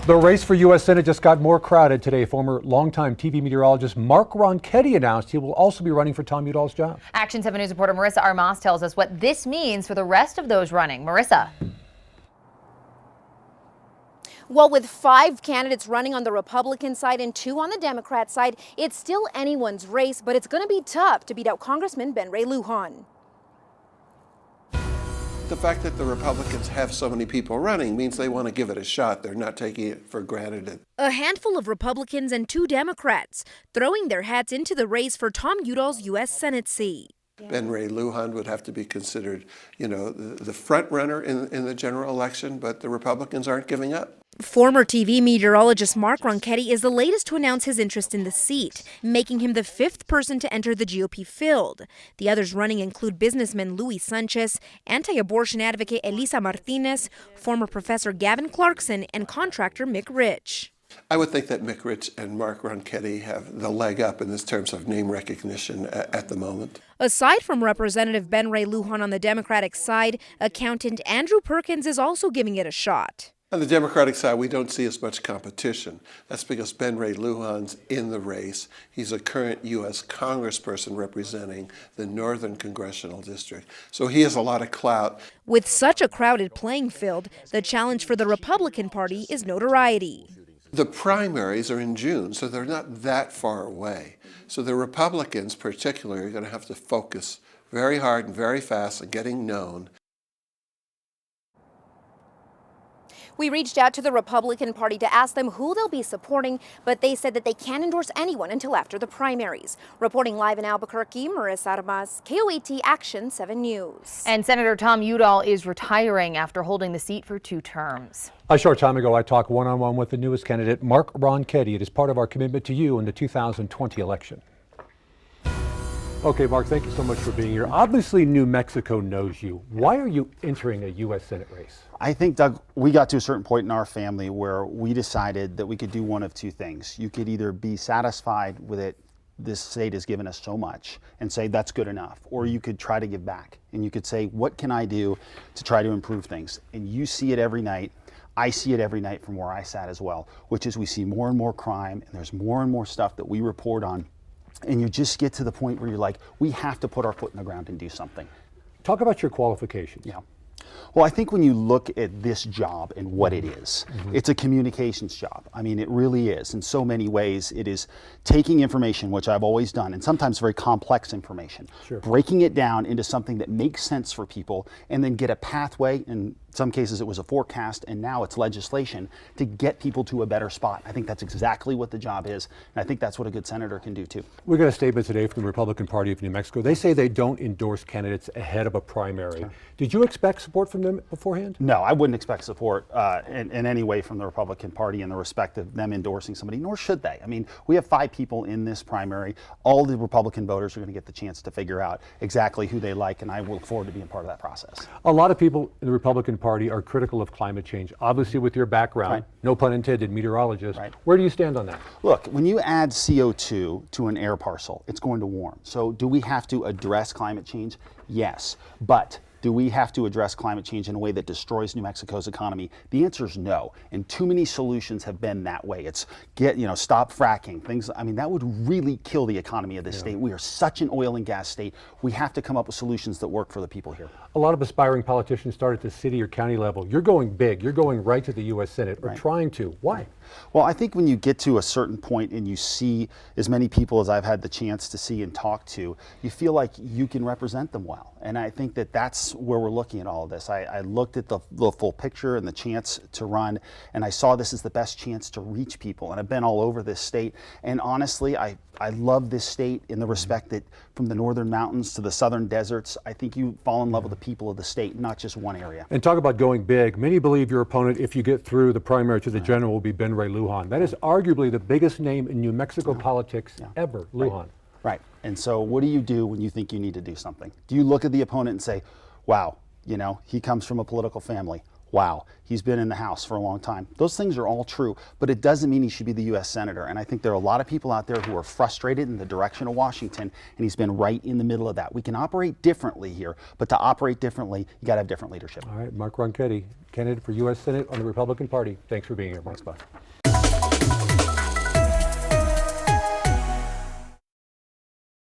The race for U.S. Senate just got more crowded today. Former longtime TV meteorologist Mark Ronchetti announced he will also be running for Tom Udall's job. Action 7 News reporter Marissa Armas tells us what this means for the rest of those running. Marissa. Well, with 5 candidates running on the Republican side and 2 on the Democrat side, it's still anyone's race, but it's going to be tough to beat out Congressman Ben Ray Lujan. The fact that the Republicans have so many people running means they want to give it a shot. They're not taking it for granted. A handful of Republicans and 2 Democrats throwing their hats into the race for Tom Udall's U.S. Senate seat. Ben Ray Lujan would have to be considered, the front runner in the general election, but the Republicans aren't giving up. Former TV meteorologist Mark Ronchetti is the latest to announce his interest in the seat, making him the 5th person to enter the GOP field. The others running include businessman Luis Sanchez, anti-abortion advocate Elisa Martinez, former professor Gavin Clarkson, and contractor Mick Rich. I would think that Mick Rich and Mark Ronchetti have the leg up in this terms of name recognition at the moment. Aside from Representative Ben Ray Lujan on the Democratic side, accountant Andrew Perkins is also giving it a shot. On the Democratic side, we don't see as much competition. That's because Ben Ray Lujan's in the race. He's a current U.S. congressperson representing the Northern Congressional District. So he has a lot of clout. With such a crowded playing field, the challenge for the Republican Party is notoriety. The primaries are in June, so they're not that far away. So the Republicans particularly are going to have to focus very hard and very fast on getting known. We reached out to the Republican Party to ask them who they'll be supporting, but they said that they can't endorse anyone until after the primaries. Reporting live in Albuquerque, Marissa Armas, KOAT Action 7 News. And Senator Tom Udall is retiring after holding the seat for 2 terms. A short time ago, I talked one-on-one with the newest candidate, Mark Ronchetti. It is part of our commitment to you in the 2020 election. Okay, Mark, thank you so much for being here. Obviously, New Mexico knows you. Why are you entering a U.S. Senate race? I think, Doug, we got to a certain point in our family where we decided that we could do one of 2 things. You could either be satisfied with it, this state has given us so much, and say that's good enough, or you could try to give back. And you could say, what can I do to try to improve things? And you see it every night. I see it every night from where I sat as well, which is we see more and more crime, and there's more and more stuff that we report on. And you just get to the point where you're like, we have to put our foot in the ground and do something. Talk about your qualifications. Yeah. Well, I think when you look at this job and what it is, it's a communications job. I mean, it really is. In so many ways, it is taking information, which I've always done, and sometimes very complex information, breaking it down into something that makes sense for people, and then get a pathway. In some cases, it was a forecast, and now it's legislation to get people to a better spot. I think that's exactly what the job is, and I think that's what a good senator can do, too. We got a statement today from the Republican Party of New Mexico. They say they don't endorse candidates ahead of a primary. Sure. Did you expect support from them beforehand? No, I wouldn't expect support in any way from the Republican Party in the respect of them endorsing somebody, nor should they. I mean, we have 5 people in this primary. All the Republican voters are going to get the chance to figure out exactly who they like, and I look forward to being part of that process. A lot of people in the Republican Party are critical of climate change. Obviously, with your background, no pun intended, meteorologist, where do you stand on that? Look, when you add CO2 to an air parcel, it's going to warm. So do we have to address climate change? Yes, but do we have to address climate change in a way that destroys New Mexico's economy? The answer is no, and too many solutions have been that way. It's stop fracking, things. I mean, that would really kill the economy of this state. We are such an oil and gas state. We have to come up with solutions that work for the people here. A lot of aspiring politicians start at the city or county level. You're going big. You're going right to the U.S. Senate, or trying to. Why? Well, I think when you get to a certain point and you see as many people as I've had the chance to see and talk to, you feel like you can represent them well. And I think that that's where we're looking at all of this. I looked at the full picture and the chance to run, and I saw this as the best chance to reach people. And I've been all over this state. And honestly, I love this state in the respect that from the northern mountains to the southern deserts, I think you fall in love with the people of the state, not just one area. And talk about going big. Many believe your opponent, if you get through the primary to the general, will be Ben Ray Lujan. That is arguably the biggest name in New Mexico politics ever, Lujan. Right. And so what do you do when you think you need to do something? Do you look at the opponent and say, wow, he comes from a political family. wow, he's been in the House for a long time. Those things are all true, but it doesn't mean he should be the U.S. Senator. And I think there are a lot of people out there who are frustrated in the direction of Washington, and he's been right in the middle of that. We can operate differently here, but to operate differently, you got to have different leadership. All right, Mark Ronchetti, candidate for U.S. Senate on the Republican Party. Thanks for being here, Mark.